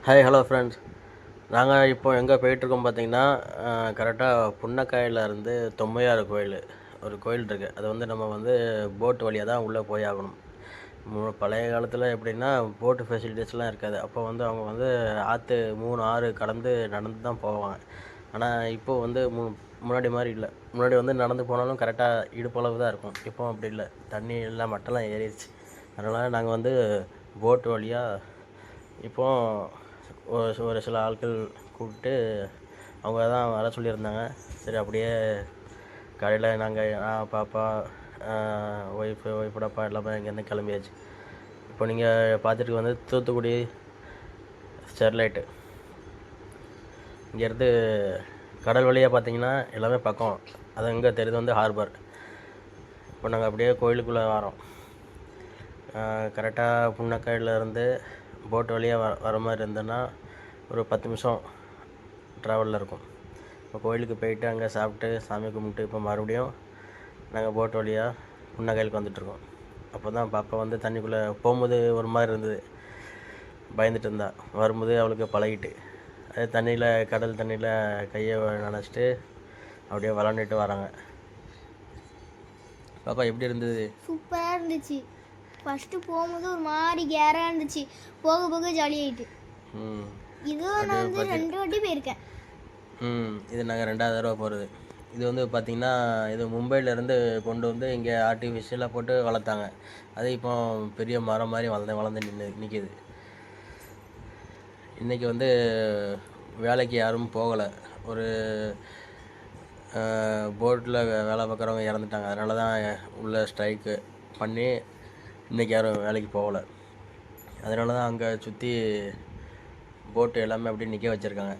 Hi hello friends. நாங்கள் இப்போ எங்கே போயிட்டுருக்கோம் பார்த்தீங்கன்னா, கரெக்டாக புன்னக்காயிலேருந்து தொம்மையார் கோயில் ஒரு கோயில் இருக்குது. அது வந்து நம்ம வந்து போட் வழியாக தான் உள்ளே போய் ஆகணும். பழைய காலத்தில் எப்படின்னா போட்டு ஃபெசிலிட்டிஸ்லாம் இருக்காது. அப்போ வந்து அவங்க வந்து ஆற்று 3 ஆறு கடந்து நடந்து தான் போவாங்க. ஆனால் இப்போது வந்து முன்னாடி மாதிரி இல்லை. முன்னாடி வந்து நடந்து போனாலும் கரெக்டாக இடுப்பளவு தான் இருக்கும். இப்போ அப்படி இல்லை, தண்ணி எல்லாம் மட்டெல்லாம் ஏறிடுச்சு. அதனால் நாங்கள் வந்து போட் வழியாக இப்போது ஒரு சில ஆட்கள் கூப்பிட்டு அவங்க தான் வர சொல்லியிருந்தாங்க. சரி அப்படியே காலையில் நாங்கள் பாப்பா ஒய்ஃபோட அப்பா எல்லாமே இங்கேருந்து கிளம்பியாச்சு. இப்போ நீங்கள் பார்த்துட்டு வந்து தூத்துக்குடி ஸ்டெர்லைட்டு இங்கேருந்து கடல் வழியாக பார்த்தீங்கன்னா எல்லாமே பக்கம். அது எங்கே தெரியுது வந்து ஹார்பர். இப்போ நாங்கள் அப்படியே கோயிலுக்குள்ளே வரோம். கரெக்டாக புன்னக்காயிலேருந்து போட் வழியாக வர மாதிரி இருந்ததுன்னா ஒரு 10 நிமிஷம் ட்ராவலில் இருக்கும். இப்போ கோயிலுக்கு போயிட்டு அங்கே சாப்பிட்டு சாமி கும்பிட்டு இப்போ மறுபடியும் நாங்கள் போட் வழியாக புன்னக்காயிலுக்கு வந்துட்டுருக்கோம். அப்போ தான் பாப்பா வந்து தண்ணிக்குள்ளே போகும்போது ஒரு மாதிரி இருந்தது, பயந்துட்டு இருந்தா. வரும்போது அவளுக்கு பழகிட்டு அதே தண்ணியில் கடல் தண்ணியில் கையை நனைச்சிட்டு அப்படியே விளாண்டுட்டு வராங்க. பாப்பா எப்படி இருந்தது? சூப்பராக இருந்துச்சு. ஃபஸ்ட்டு போகும்போது ஒரு மாதிரி கேராக இருந்துச்சு, போக போக ஜாலியாகிட்டு. இது நான் வந்து 2 வாட்டி போயிருக்கேன். இது நாங்கள் 2வது தடவை போகிறது. இது வந்து பார்த்திங்கன்னா இது மும்பையிலேருந்து கொண்டு வந்து இங்கே ஆர்டிஃபிஷியலாக போட்டு வளர்த்தாங்க. அது இப்போ பெரிய மரம் மாதிரி வளர்ந்து நிற்கிது. இன்றைக்கி வந்து வேலைக்கு யாரும் போகலை. ஒரு போட்டில் வேலை பார்க்குறவங்க இறந்துட்டாங்க. அதனால தான் உள்ள ஸ்ட்ரைக்கு பண்ணி இன்றைக்கி யாரும் வேலைக்கு போகலை. அதனால தான் அங்கே சுற்றி போட்டு எல்லாமே அப்படியே நிற்க வச்சுருக்காங்க.